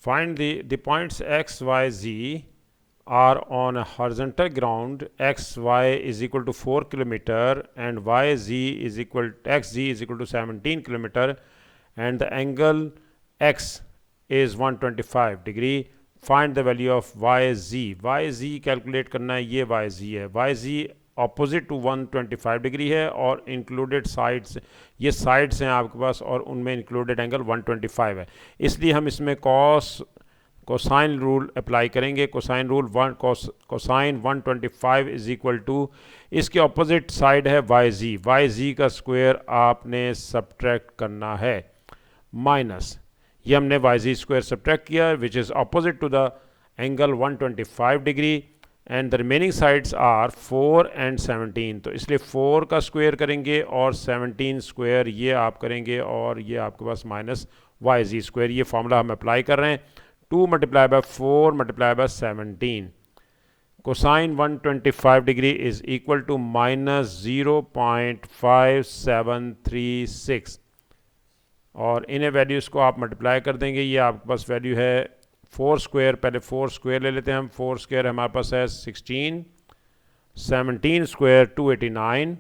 Find the points x, y, z are on a horizontal ground. X, y is equal to 4 kilometer and y, z is equal x, z is equal to 17 kilometer, and the angle x is 125 degree. Find the value of y, z. y, z calculate करना है, ये y, z है. y, z opposite to 125 degree है और included sides, ये sides हैं आपके पास और उनमें इंक्लूडेड एंगल 125 है. इसलिए हम इसमें कोसाइन रूल अप्लाई करेंगे. Cosine rule cosine 125 is equal to, इसके ऑपोजिट साइड है वाई जी का स्क्वायर आपने सब्ट्रैक्ट करना है, माइनस ये हमने वाई जी स्क्वायर सब्ट्रैक्ट किया which is opposite to the angle 125 degree and the remaining sides are 4 and 17. तो इसलिए 4 का स्क्वायर करेंगे और 17 स्क्वायर ये आप करेंगे और ये आपके पास माइनस वाई जी स्क्वायर. ये फॉर्मूला हम अप्लाई कर रहे हैं. 2 multiply by 4 multiply by 17. Cosine 125 degree is equal to minus 0.5736 और इन्हें वैल्यूज़ को आप मल्टीप्लाई कर देंगे. ये आपके पास वैल्यू है 4 स्क्वायर, पहले 4 स्क्वायर ले लेते हैं हम. 4 स्क्वायर हमारे पास है 16, 17 square 289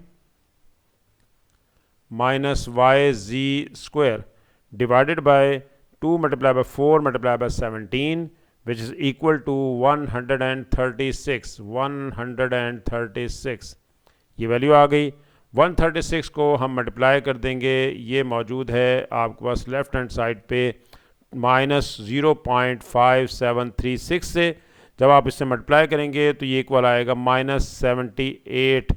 minus y g square divided by 2 multiply by 4 multiply by 17 which is equal to 136. 136 ये वैल्यू आ गई. 136 को हम मल्टीप्लाई कर देंगे, ये मौजूद है आपके पास लेफ्ट हैंड साइड पे माइनस 0.5736 से. जब आप इससे मल्टीप्लाई करेंगे तो ये इक्वल आएगा माइनस 78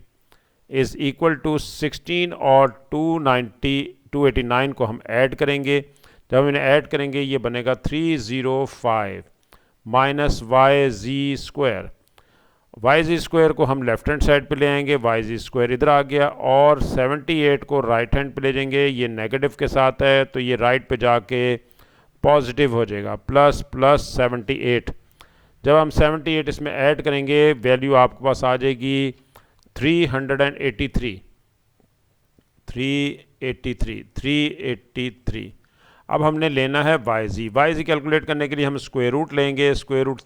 इज़ इक्वल टू 16 और 289 को हम ऐड करेंगे. जब हम इन्हें ऐड करेंगे ये बनेगा 305 minus y g square. Y g square को हम लेफ्ट हैंड साइड पे ले आएंगे, वाई जी स्क्वायर इधर आ गया और 78 को राइट हैंड पे ले जाएंगे. ये नेगेटिव के साथ है तो ये राइट पे जाके पॉजिटिव हो जाएगा, प्लस प्लस 78. जब हम 78 इसमें ऐड करेंगे वैल्यू आपके पास आ जाएगी 383. अब हमने लेना है वाई जी कैलकुलेट करने के लिए हम स्क्वायर रूट लेंगे. स्क्वायर रूट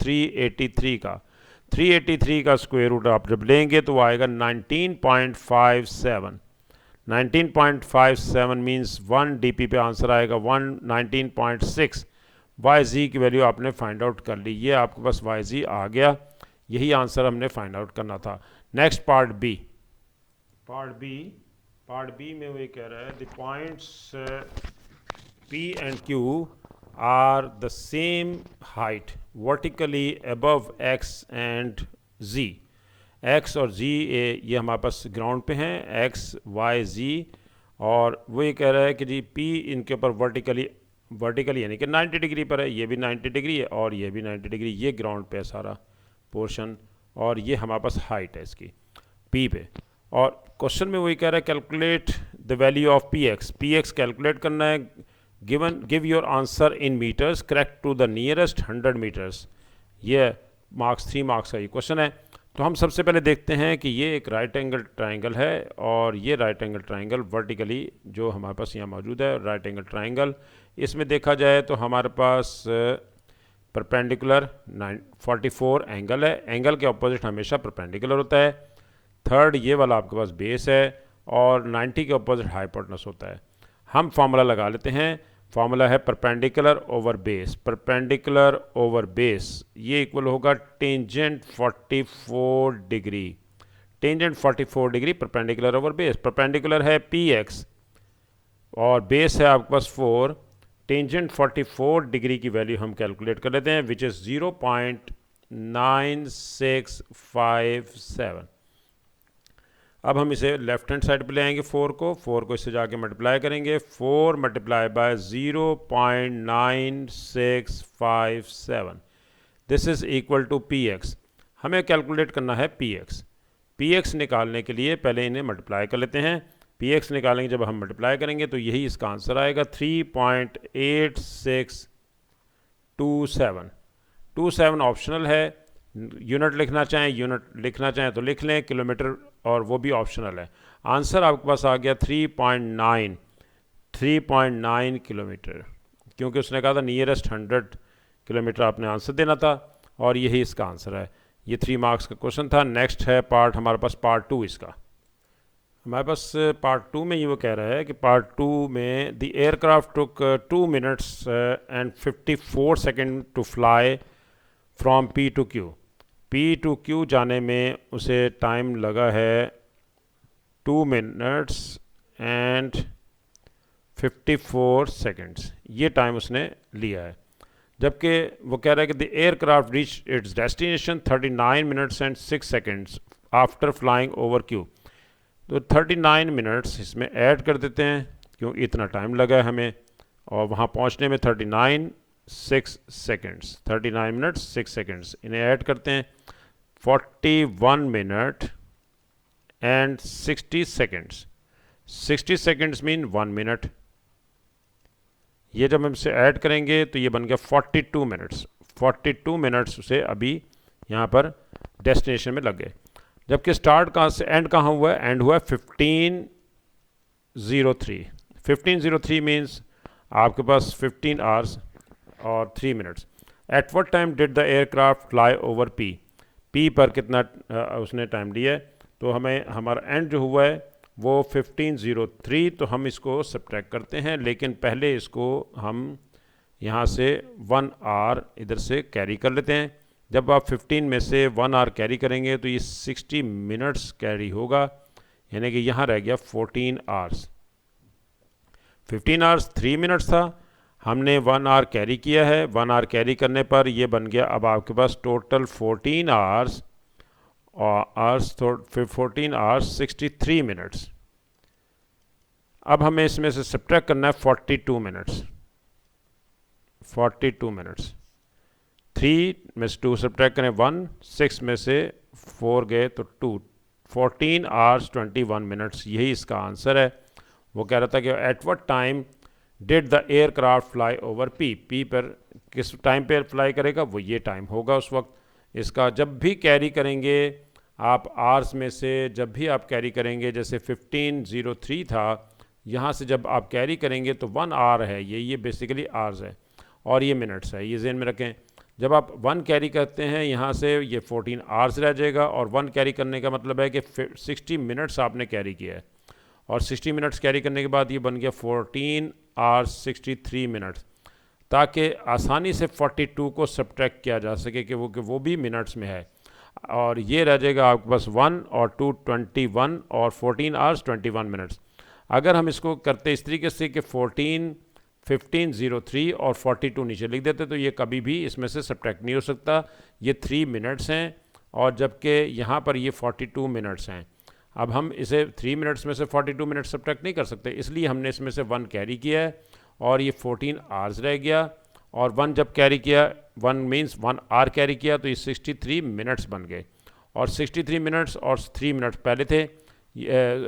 383 का स्क्वायर रूट आप जब लेंगे तो आएगा 19.57. 19.57 मीन्स 1 डीपी पे आंसर आएगा 119.6. वाई जी की वैल्यू आपने फाइंड आउट कर ली. ये आपके पास वाई जी आ गया. यही आंसर हमने फाइंड आउट करना था. नेक्स्ट पार्ट बी में वो ये कह रहा है the points P and Q are the same height vertically above X and Z. X और Z ये हमारे पास ग्राउंड पे हैं, X, Y, Z, और वो ये कह रहा है कि जी P इनके ऊपर वर्टिकली यानी कि 90 डिग्री पर है. ये भी 90 डिग्री है और ये भी 90 डिग्री. ये ग्राउंड पे है सारा पोर्शन और ये हमारे पास हाइट है इसकी P पे. और क्वेश्चन में वही कह रहा है calculate the value of Px calculate करना है. give your answer in meters, correct to the nearest 100 meters. ये 3 मार्क्स का ये क्वेश्चन है. तो हम सबसे पहले देखते हैं कि ये एक राइट एंगल ट्राइंगल है और ये राइट एंगल ट्राइंगल वर्टिकली जो हमारे पास यहाँ मौजूद है राइट एंगल ट्राइंगल. इसमें देखा जाए तो हमारे पास परपेंडिकुलर 44 एंगल है. एंगल के ऑपोजिट हमेशा परपेंडिकुलर होता है. थर्ड ये वाला आपके पास बेस है और 90 के ऑपोजिट हाइपोटेनस होता है. हम फार्मूला लगा लेते हैं. फार्मूला है परपेंडिकुलर ओवर बेस. ये इक्वल होगा tangent 44 degree. Tangent 44 degree perpendicular over base. Perpendicular है Px और बेस है आपके पास 4. टेंजेंट 44 डिग्री की वैल्यू हम कैलकुलेट कर लेते हैं विच इज़ 0.9657. अब हम इसे लेफ्ट हैंड साइड पे ले आएंगे 4 को इससे जाके मल्टीप्लाई करेंगे. 4 multiply by 0.9657 this is equal to Px. हमें कैलकुलेट करना है Px निकालने के लिए पहले इन्हें मल्टीप्लाई कर लेते हैं. Px निकालेंगे जब हम मल्टीप्लाई करेंगे तो यही इसका आंसर आएगा 3.8627. ऑप्शनल है. यूनिट लिखना चाहें तो लिख लें, किलोमीटर और वो भी ऑप्शनल है. आंसर आपके पास आ गया 3.9 किलोमीटर क्योंकि उसने कहा था नियरेस्ट 100 किलोमीटर आपने आंसर देना था और यही इसका आंसर है। ये 3 मार्क्स का क्वेश्चन था। नेक्स्ट है पार्ट हमारे पास पार्ट 2 इसका। हमारे पास पार्ट 2 में ये वो कह रहा है कि पार्ट 2 में the aircraft took 2 minutes and 54 second to fly from P to Q. P to Q जाने में उसे टाइम लगा है 2 मिनट्स एंड 54 सेकेंड्स, ये टाइम उसने लिया है। जबकि वो कह रहा है कि the aircraft reach its destination 39 minutes and 6 seconds after flying over Q. तो 39 मिनट्स इसमें ऐड कर देते हैं क्यों इतना टाइम लगा है हमें, और वहाँ पहुँचने में 39 6 सेकेंड्स, 39 मिनट्स 6 सेकेंड्स, इन्हें ऐड करते हैं 41 minute and 60 seconds. 60 seconds mean 1 minute. ये जब हम इसे ऐड करेंगे तो ये बन गया 42 मिनट्स। 42 मिनट्स उसे अभी यहाँ पर डेस्टिनेशन में लग गए। जबकि स्टार्ट कहाँ से एंड कहाँ हुआ है, एंड हुआ है 15:03। 15:03 मीन्स आपके पास 15 आवर्स और 3 minutes. At what time did the aircraft fly over P. P पर कितना उसने टाइम लिया है, तो हमें हमारा एंड जो हुआ है वो 15:03, तो हम इसको सब्ट्रैक्ट करते हैं, लेकिन पहले इसको हम यहाँ से 1 आवर इधर से कैरी कर लेते हैं। जब आप 15 में से 1 आवर कैरी करेंगे तो ये 60 मिनट्स कैरी होगा, यानी कि यहाँ रह गया 14 आवर्स। 15 आवर्स 3 मिनट्स था, हमने 1 आवर कैरी किया है। 1 आवर कैरी करने पर ये बन गया अब आपके पास टोटल 14 आवर्स और 14 आवर्स 63 मिनट्स। अब हमें इसमें से सब्ट्रैक्ट करना है 42 मिनट्स। 42 मिनट्स, 3 में से 2 सब्ट्रैक्ट करें 1, 6 में से 4 गए तो 2, 14 आवर्स 21 मिनट्स, यही इसका आंसर है। वो कह रहा था कि at what time did the aircraft fly over P. P पर किस टाइम पर फ्लाई करेगा, वो ये टाइम होगा उस वक्त। इसका जब भी कैरी करेंगे आप आवर्स में से, जब भी आप कैरी करेंगे, जैसे 15:03 था, यहाँ से जब आप कैरी करेंगे तो 1 आवर है, ये बेसिकली आवर्स है और ये मिनट्स है, ये ज़हन में रखें। जब आप 1 कैरी करते हैं यहाँ से ये 14 आवर्स रह जाएगा, और 1 कैरी करने का मतलब है कि 60 मिनट्स आपने कैरी किया है, और 60 मिनट्स कैरी करने के बाद ये बन गया 14 आवर्स 63 मिनट्स, ताकि आसानी से 42 को सब्ट्रैक्ट किया जा सके कि वो भी मिनट्स में है, और ये रह जाएगा आपके पास 1 और 2 21 और 14 आवर्स 21 मिनट्स। अगर हम इसको करते इस तरीके से कि 15:03 और 42 नीचे लिख देते तो ये कभी भी इसमें से सब्ट्रैक्ट नहीं हो सकता। ये 3 मिनट्स हैं और जबकि यहाँ पर ये 42 मिनट्स हैं। अब हम इसे 3 मिनट्स में से 42 मिनट्स सब्ट्रैक्ट नहीं कर सकते, इसलिए हमने इसमें से 1 कैरी किया है और ये 14 आवर्स रह गया, और 1 जब कैरी किया, 1 मीन्स 1 आवर कैरी किया, तो ये 63 मिनट्स बन गए, और 63 मिनट्स और 3 मिनट्स पहले थे,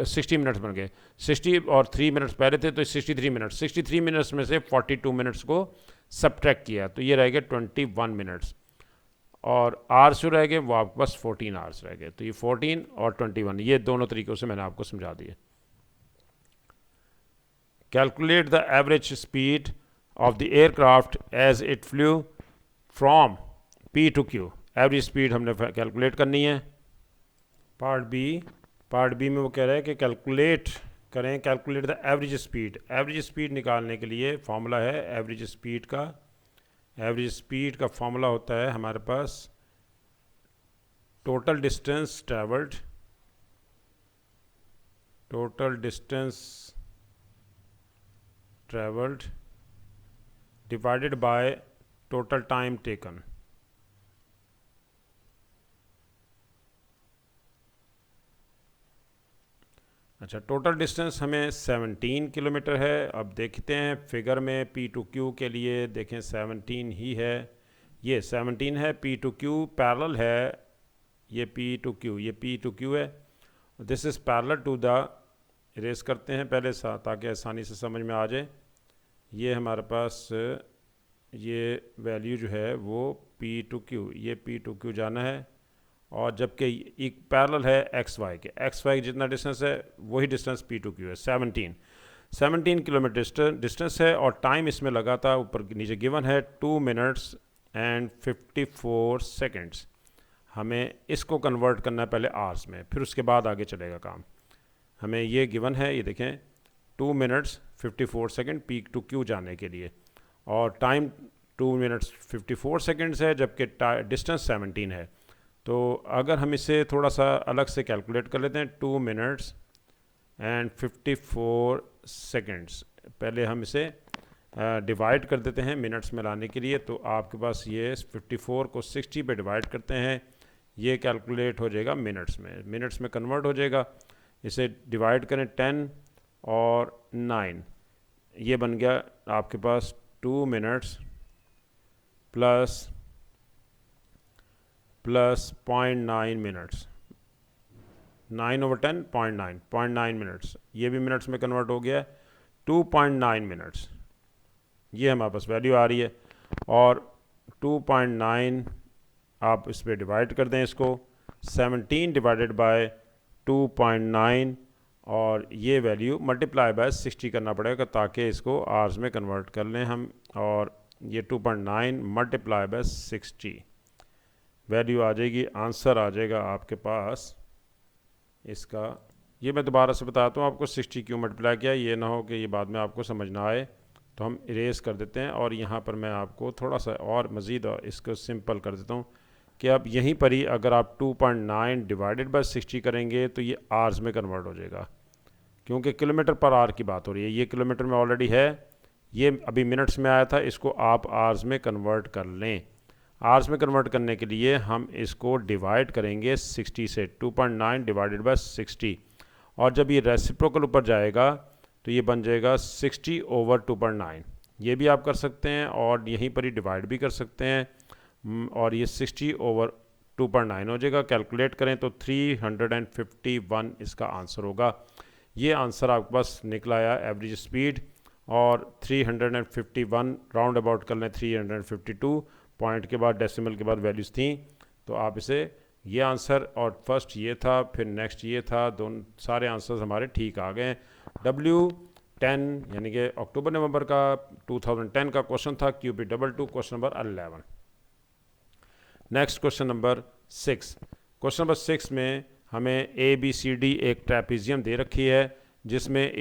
60 मिनट्स बन गए। 60 और 3 मिनट्स पहले थे तो 63 मिनट्स। 63 मिनट्स में से 42 मिनट्स को सब्ट्रैक्ट किया तो ये रह गए 21 मिनट्स, और आवर्स जो रह गए वो आपके पास 14 आवर्स रह गए। तो ये 14 और 21, ये दोनों तरीक़ों से मैंने आपको समझा दिया। Calculate the average speed of the aircraft as it flew from P to Q। Average speed हमने कैलकुलेट करनी है। पार्ट बी में वो कह रहा है कि कैलकुलेट करें, calculate the average speed. Average speed निकालने के लिए फॉर्मूला है एवरेज स्पीड का। एवरेज स्पीड का फॉर्मूला होता है हमारे पास total distance travelled, divided by total time taken। अच्छा, टोटल डिस्टेंस हमें 17 किलोमीटर है। अब देखते हैं फिगर में P to Q के लिए, देखें 17 ही है, ये 17 है। P to Q पैरेलल है, ये P to Q, ये P to Q है। This is parallel to the, erase करते हैं पहले ताकि आसानी से समझ में आ जाए। ये हमारे पास ये वैल्यू जो है वो P to Q, ये P to Q जाना है, और जबकि एक पैरेलल है एक्स वाई के, एक्स वाई जितना डिस्टेंस है वही डिस्टेंस P to Q है। 17 किलोमीटर डिस्टेंस है, और टाइम इसमें लगा था ऊपर नीचे गिवन है 2 मिनट्स एंड 54 सेकेंड्स। हमें इसको कन्वर्ट करना है पहले आवर्स में, फिर उसके बाद आगे चलेगा काम। हमें ये गिवन है, ये देखें 2 minutes 54 second P to Q जाने के लिए, और टाइम 2 मिनट्स 54 सेकेंड्स है, जबकि डिस्टेंस 17 है। तो अगर हम इसे थोड़ा सा अलग से कैलकुलेट कर लेते हैं, 2 मिनट्स एंड 54 सेकेंड्स, पहले हम इसे डिवाइड कर देते हैं मिनट्स में लाने के लिए। तो आपके पास ये 54 को 60 पे डिवाइड करते हैं, ये कैलकुलेट हो जाएगा मिनट्स में कन्वर्ट हो जाएगा। इसे डिवाइड करें 10 और 9, ये बन गया आपके पास 2 मिनट्स प्लस 0.9 मिनट्स, 9/10 0.9 मिनट्स, ये भी मिनट्स में कन्वर्ट हो गया 2.9 मिनट्स, ये हमारे पास वैल्यू आ रही है। और 2.9 आप इस पर डिवाइड कर दें इसको, 17 डिवाइडेड बाय 2.9, और ये वैल्यू मल्टीप्लाई बाय 60 करना पड़ेगा ताकि इसको आवर्स में कन्वर्ट कर लें हम। और ये 2.9 मल्टीप्लाई बाय 60 वैल्यू आ जाएगी, आंसर आ जाएगा आपके पास इसका। ये मैं दोबारा से बताता हूँ आपको 60 क्यों मल्टीप्लाई किया, ये ना हो कि ये बाद में आपको समझ ना आए, तो हम इरेज कर देते हैं। और यहाँ पर मैं आपको थोड़ा सा और मज़ीद इसको सिंपल कर देता हूँ कि अब यहीं पर ही अगर आप 2.9 डिवाइडेड बाय 60 करेंगे तो ये आवर्स में कन्वर्ट हो जाएगा, क्योंकि किलोमीटर पर आवर की बात हो रही है। ये किलोमीटर में ऑलरेडी है, ये अभी मिनट्स में आया था, इसको आप आवर्स में कन्वर्ट कर लें। आवर्स में कन्वर्ट करने के लिए हम इसको डिवाइड करेंगे 60 से, 2.9 डिवाइडेड बाय 60, और जब ये रेसिप्रोकल ऊपर जाएगा तो ये बन जाएगा 60/2.9। ये भी आप कर सकते हैं और यहीं पर ही डिवाइड भी कर सकते हैं, और ये 60/2.9 हो जाएगा। कैलकुलेट करें तो 351 इसका आंसर होगा। ये आंसर आपके पास निकला आया एवरेज स्पीड, और 351 राउंड अबाउट कर लें 352 पॉइंट के बाद डेसिमल के बाद वैल्यूज़ थी, तो आप इसे ये आंसर, और फर्स्ट ये था फिर नेक्स्ट ये था, दोनों सारे आंसर्स हमारे ठीक आ गए। W10 यानी कि अक्टूबर नवंबर का 2010 का क्वेश्चन था, QP22 question number 11। Next question number 6। Question number 6 में हमें ABCD एक ट्रेपीजियम दे रखी है, जिसमें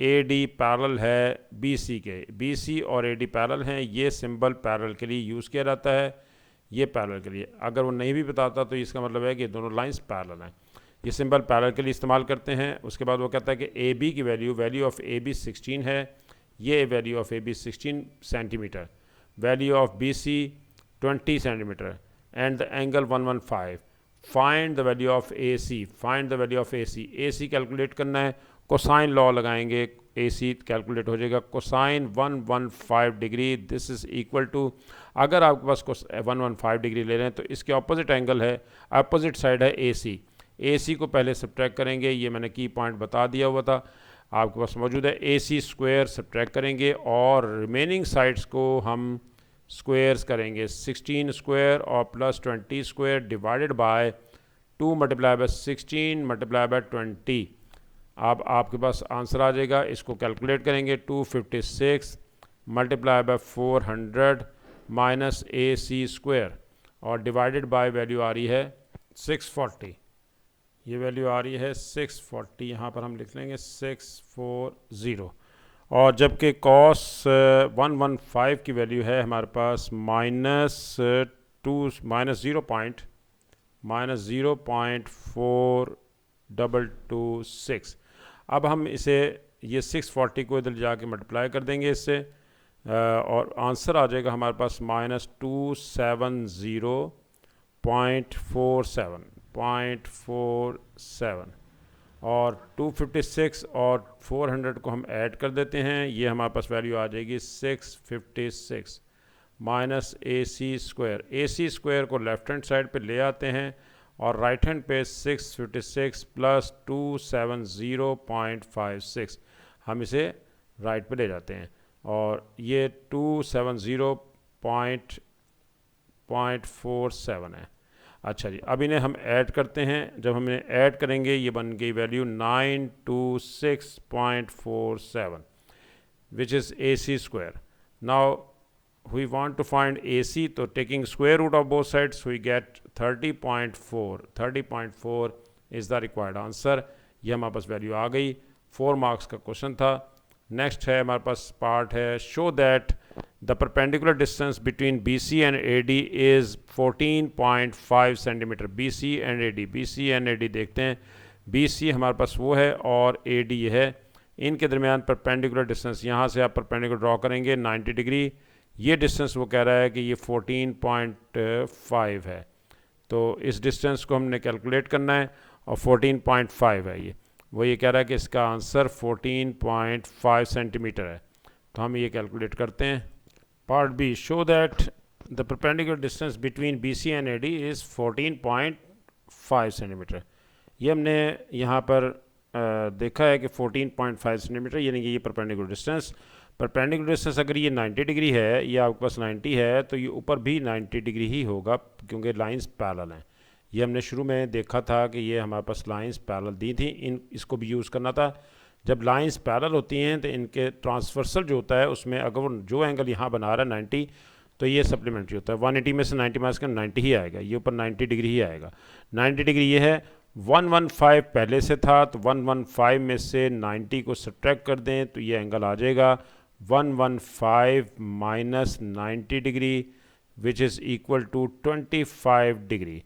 AD पैरेलल है BC के, BC और AD पैरेलल हैं। ये सिंबल पैरेलल के लिए यूज़ किया जाता है, ये पैरेलल के लिए। अगर वो नहीं भी बताता तो इसका मतलब है कि दोनों लाइंस पैरेलल हैं। ये सिंबल पैरेलल के लिए इस्तेमाल करते हैं। उसके बाद वो कहता है कि AB की वैल्यू ऑफ AB 16 है, ये value of AB 16 centimetre, value of BC 20 centimetre, and the angle 115। Find the value of AC, find the value of AC calculate करना है। कोसाइन लॉ लगाएंगे, AC कैलकुलेट हो जाएगा cosine 115 degree, this is equal to, अगर आपके पास 115 degree ले रहे हैं तो इसके ऑपोजिट एंगल है, अपोजिट साइड है AC को पहले सब्ट्रैक्ट करेंगे, ये मैंने की पॉइंट बता दिया हुआ था, आपके पास मौजूद है। AC स्क्वायर सब्ट्रैक्ट करेंगे और रिमेनिंग साइड्स को हम स्क्वायर्स करेंगे, 16 स्क्वायर और plus 20 square divided by 2 multiply bye 16 multiply by 20। अब आपके पास आंसर आ जाएगा। इसको कैलकुलेट करेंगे, 256 multiply by 400 minus AC square, और डिवाइडेड बाय वैल्यू आ रही है 640। ये वैल्यू आ रही है 640, यहाँ पर हम लिख लेंगे 640। और जबकि cos 115 की वैल्यू है हमारे पास -0.4226। अब हम इसे ये 640 को इधर जाके मल्टीप्लाई कर देंगे इससे, और आंसर आ जाएगा हमारे पास -270.47। और 256 और 400 को हम ऐड कर देते हैं, ये हमारे पास वैल्यू आ जाएगी 656 माइनस AC स्क्वायर को लेफ्ट हैंड साइड पे ले आते हैं, और राइट हैंड पे 656 प्लस 270.56 हम इसे राइट पे ले जाते हैं, और ये 270.47 है। अच्छा जी, अब इन्हें हम ऐड करते हैं। जब हम इन्हें ऐड करेंगे ये बन गई value 926.47 which is AC square. Now we want to find AC, तो taking square root of both sides we get 30.4. 30.4 is the required answer. ये हमारे पास वैल्यू आ गई. 4 मार्क्स का क्वेश्चन था. नेक्स्ट है हमारे पास पार्ट है, show that the perpendicular distance between BC and AD is 14.5 centimetre. BC and AD, BC and AD देखते हैं. BC हमारे पास वो है और AD ये है. इनके दरमियान परपेंडिकुलर डिस्टेंस, यहाँ से आप परपेंडिकुलर ड्रॉ करेंगे 90 डिग्री. ये डिस्टेंस वो कह रहा है कि ये 14.5 है. तो इस डिस्टेंस को हमने कैलकुलेट करना है और 14.5 है ये. वो ये कह रहा है कि इसका आंसर 14.5 सेंटीमीटर है. तो हम ये कैलकुलेट करते हैं. Part B, show that the perpendicular distance between BC and AD is 14.5 centimetre. ये हमने यहाँ पर देखा है कि 14.5 सेंटीमीटर, यानी कि ये परपेंडिकुलर डिस्टेंस. परपेंडिकुलर डिस्टेंस अगर ये 90 डिग्री है, ये आपके पास 90 है, तो ये ऊपर भी 90 डिग्री ही होगा क्योंकि लाइंस पैरेलल हैं. ये हमने शुरू में देखा था कि ये हमारे पास लाइंस पैरेलल दी थी. इसको भी यूज़ करना था. जब लाइंस पैरेलल होती हैं तो इनके ट्रांसवर्सल जो होता है उसमें अगर वो जो एंगल यहाँ बना रहा है 90, तो ये सप्लीमेंट्री होता है. 180 में से 90 माइनस कर 90 ही आएगा. ये ऊपर 90 डिग्री ही आएगा. 90 डिग्री ये है. 115 पहले से था, तो 115 में से 90 को सब्ट्रैक्ट कर दें तो ये एंगल आ जाएगा 115 minus 90 degree which is equal to 25 degree.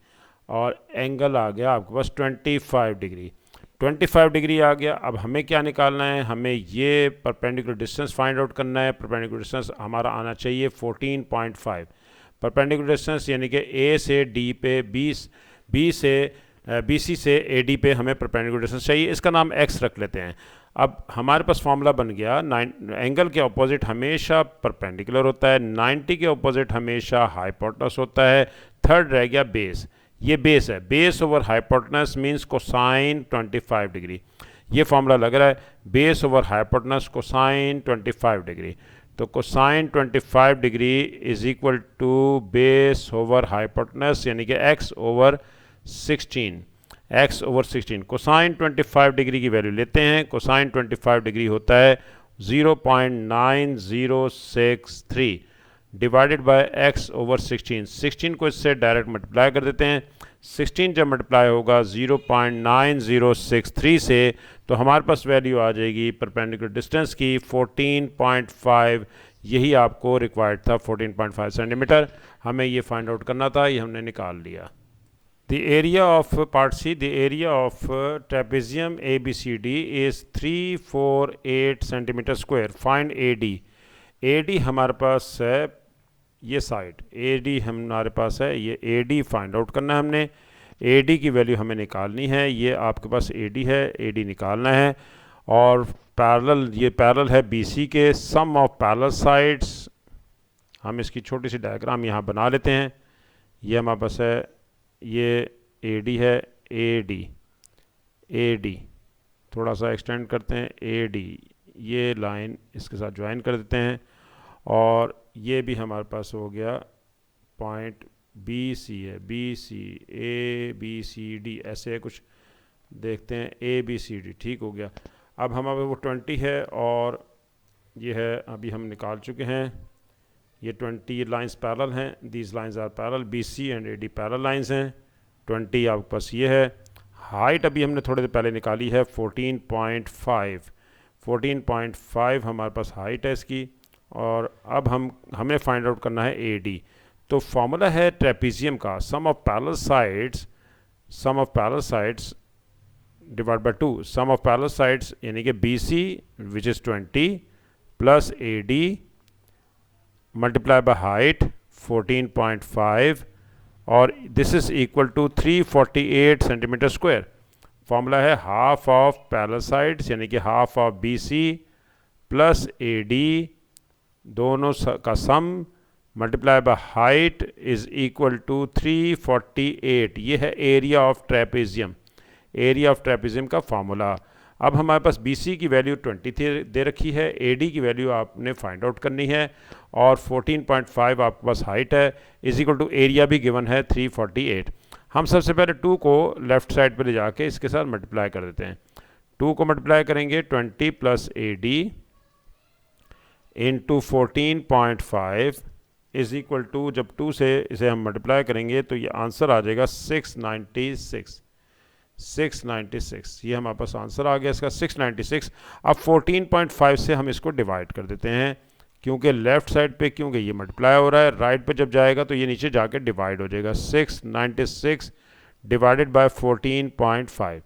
और एंगल आ गया आपके पास 25 डिग्री. 25 डिग्री आ गया. अब हमें क्या निकालना है? हमें ये परपेंडिकुलर डिस्टेंस फाइंड आउट करना है. परपेंडिकुलर डिस्टेंस हमारा आना चाहिए 14.5. परपेंडिकुलर डिस्टेंस यानी कि A से D पे, BC से AD पे हमें परपेंडिकुलर डिस्टेंस चाहिए. इसका नाम x रख लेते हैं. अब हमारे पास फॉर्मूला बन गया, एंगल के ऑपोजिट हमेशा परपेंडिकुलर होता है, 90 के ऑपोजिट हमेशा हाइपोटेनस होता है. थर्ड रह गया बेस. ये बेस है. Base over hypotenuse means cosine 25 degree. ये फॉर्मूला लग रहा है, base over hypotenuse cosine 25 degree. तो cosine 25 degree is equal to base over hypotenuse यानी कि x over 16. x over 16. Cosine 25 degree की वैल्यू लेते हैं. कोसाइन 25 डिग्री होता है 0.9063 डिवाइडेड बाय x ओवर 16. 16 को इससे डायरेक्ट मल्टीप्लाई कर देते हैं. 16 जब मल्टीप्लाई होगा 0.9063 से, तो हमारे पास वैल्यू आ जाएगी परपेंडिकुलर डिस्टेंस की 14.5. यही आपको रिक्वायर्ड था, 14.5 सेंटीमीटर. हमें ये फाइंड आउट करना था, ये हमने निकाल लिया. The area of part C, the area of trapezium ABCD is 348 centimeter square. Find AD. AD हमारे पास है ये साइड. AD हमारे पास है ये. AD फाइंड आउट करना है हमने. AD की वैल्यू हमें निकालनी है. ये आपके पास AD है, AD निकालना है. और पैरेलल, ये पैरेलल है BC के. सम ऑफ पैरेलल साइड्स, हम इसकी छोटी सी डायग्राम यहाँ बना लेते हैं. ये हमारे पास है, ये AD है, AD थोड़ा सा एक्सटेंड करते हैं. AD ये लाइन इसके साथ ज्वाइन कर देते हैं. और ये भी हमारे पास हो गया पॉइंट BC है. BC ABCD ऐसे कुछ देखते हैं. ABCD ठीक हो गया. अब हमारे वो 20 है और ये है, अभी हम निकाल चुके हैं. ये 20 लाइंस पैरेलल हैं. These lines are parallel. BC and AD parallel lines हैं. 20 आपके पास ये है. हाइट अभी हमने थोड़े देर पहले निकाली है 14.5. 14.5 हमारे पास हाइट है इसकी. और अब हमें फाइंड आउट करना है AD. तो फॉर्मूला है ट्रेपीजियम का, sum of parallel sides divide by 2. Sum of parallel sides यानी कि BC which is 20 plus AD multiply by height 14.5 और this is equal to 348 centimetre square. Formula है हाफ ऑफ पैरेलल साइड्स यानी कि half of BC plus AD दोनों का sum multiply by height is equal to 348. ये है area of trapezium. Area of trapezium का formula. अब हमारे पास BC की वैल्यू 20 दे रखी है. AD की वैल्यू आपने फाइंड आउट करनी है और 14.5 आपके पास हाइट है. इज इक्वल टू एरिया भी गिवन है 348. हम सबसे पहले 2 को लेफ़्ट साइड पर ले जाके इसके साथ मल्टीप्लाई कर देते हैं. 2 को मल्टीप्लाई करेंगे 20 plus AD into 14.5 is equal to, जब 2 से इसे हम मल्टीप्लाई करेंगे तो ये आंसर आ जाएगा 696। ये हमारे पास आंसर आ गया इसका 696। अब 14.5 से हम इसको डिवाइड कर देते हैं, क्योंकि लेफ़्ट साइड पे क्योंकि ये मल्टीप्लाई हो रहा है, राइट पे जब जाएगा तो ये नीचे जाके डिवाइड हो जाएगा। 696 डिवाइडेड बाय 14.5,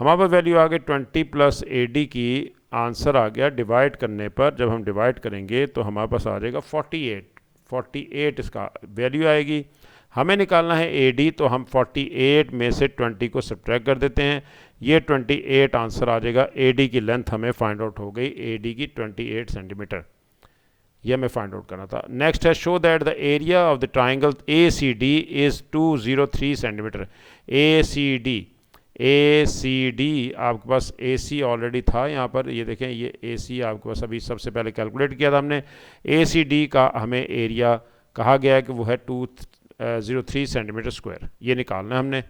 हमारे पास वैल्यू आ गई 20 प्लस AD की। आंसर आ गया डिवाइड करने पर, जब हम डिवाइड करेंगे तो हमारे पास आ जाएगा 48 इसका वैल्यू आएगी। हमें निकालना है AD, तो हम 48 में से 20 को सब्ट्रैक्ट कर देते हैं, ये 28 आंसर आ जाएगा। AD की लेंथ हमें फाइंड आउट हो गई, AD की 28 सेंटीमीटर, ये हमें फाइंड आउट करना था। नेक्स्ट है show that the area of the triangle ACD is 203 centimetre. ACD आपके पास AC ऑलरेडी था यहाँ पर, ये देखें ये AC आपके पास अभी सबसे पहले कैलकुलेट किया था हमने। ACD का हमें एरिया कहा गया है कि वो है 203 सेंटीमीटर स्क्वायर, ये निकालना है हमने।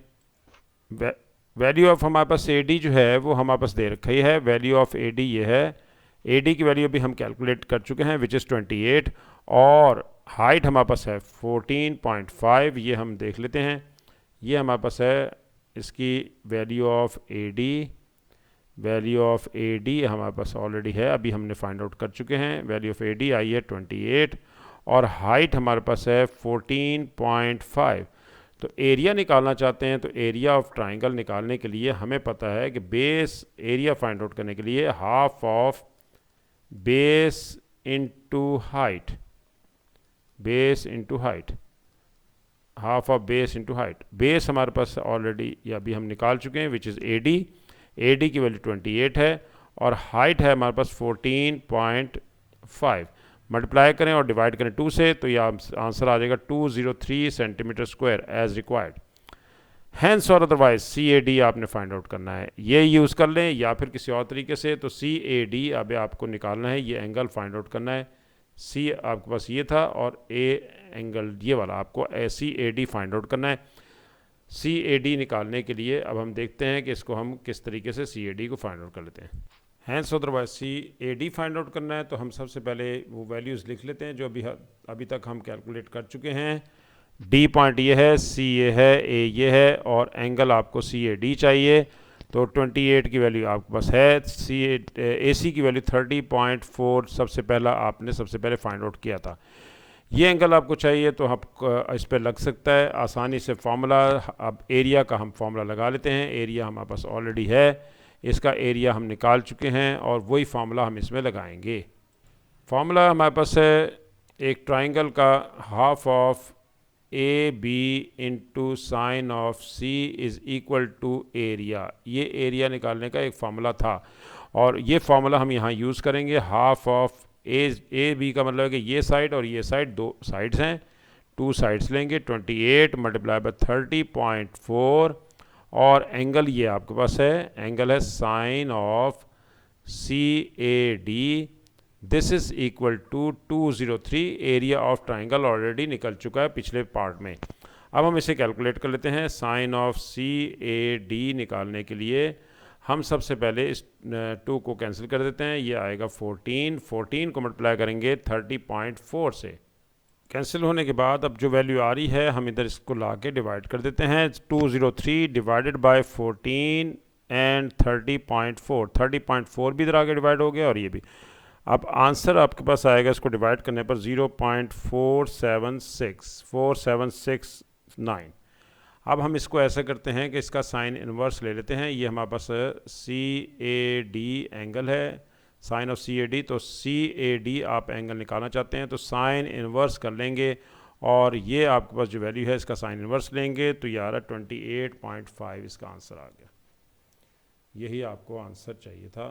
वैल्यू ऑफ हमारे पास AD जो है वो हमारे पास दे रखी है, वैल्यू ऑफ AD ये है। AD की वैल्यू अभी हम कैलकुलेट कर चुके हैं विच इज़ 28, और हाइट हमारे पास है 14.5, ये हम देख लेते हैं। ये हमारे पास है इसकी वैल्यू ऑफ AD हमारे पास ऑलरेडी है, अभी हमने फाइंड आउट कर चुके हैं। वैल्यू ऑफ AD आई है 28 और हाइट हमारे पास है 14.5। तो एरिया निकालना चाहते हैं, तो एरिया ऑफ ट्राइंगल निकालने के लिए हमें पता है कि बेस एरिया फाइंड आउट करने के लिए half of base into height, half of base into height. Base हमारे पास ऑलरेडी ये अभी हम निकाल चुके हैं विच इज़ AD की वैल्यू 28 है और हाइट है हमारे पास 14.5। मल्टीप्लाई करें और डिवाइड करें 2 से, तो यह आंसर आ जाएगा 203 centimetre square as required. Hence और अदरवाइज CAD आपने फाइंड आउट करना है, ये यूज़ कर लें या फिर किसी और तरीके से। तो CAD अब आपको निकालना है, ये एंगल फाइंड आउट करना है। C आपके पास ये था और A एंगल ये वाला, आपको CAD फाइंड आउट करना है। CAD निकालने के लिए अब हम देखते हैं कि इसको हम किस तरीके से CAD को फाइंड आउट कर लेते हैं। Hence otherwise CAD find out करना है, तो हम सबसे पहले वो वैल्यूज़ लिख लेते हैं जो अभी तक हम कैलकुलेट कर चुके हैं। D पॉइंट ये है, C ये है, A ये है और एंगल आपको CAD चाहिए। तो 28 की वैल्यू आपके पास है, AC की वैल्यू 30.4 सबसे पहले फाइंड आउट किया था। ये एंगल आपको चाहिए तो आप इस पर लग सकता है आसानी से फार्मूला। अब एरिया का हम फार्मूला लगा लेते हैं, एरिया हमारे पास ऑलरेडी है, इसका एरिया हम निकाल चुके हैं और वही फार्मूला हम इसमें लगाएंगे। फार्मूला हमारे पास है एक ट्राइंगल का half of AB into sine of C is equal to area. ये एरिया निकालने का एक फार्मूला था और ये फार्मूला हम यहाँ यूज़ करेंगे। हाफ ऑफ AB का मतलब है कि ये साइड और ये साइड, दो साइड्स हैं, 2 साइड्स लेंगे। 28 मल्टीप्लाई बाय 30.4 और एंगल ये आपके पास है, एंगल है sine of CAD, this is equal to 203। Area of triangle already निकल चुका है पिछले पार्ट में। अब हम इसे कैलकुलेट कर लेते हैं। साइन ऑफ CAD निकालने के लिए हम सबसे पहले इस 2 को कैंसिल कर देते हैं, ये आएगा 14 को मल्टीप्लाई करेंगे 30.4 से। कैंसिल होने के बाद अब जो वैल्यू आ रही है हम इधर इसको ला के डिवाइड कर देते हैं। 203 डिवाइडेड बाय 14 एंड 30.4 भी इधर आगे डिवाइड हो गया और ये भी। अब आंसर आपके पास आएगा इसको डिवाइड करने पर 0.476 अब हम इसको ऐसा करते हैं कि इसका साइन इन्वर्स ले लेते हैं। ये हमारे पास CAD एंगल है, साइन ऑफ CAD। तो CAD आप एंगल निकालना चाहते हैं तो साइन इन्वर्स कर लेंगे और ये आपके पास जो वैल्यू है इसका साइन इन्वर्स लेंगे तो ये आ रहा 28.5 इसका आंसर आ गया। यही आपको आंसर चाहिए था।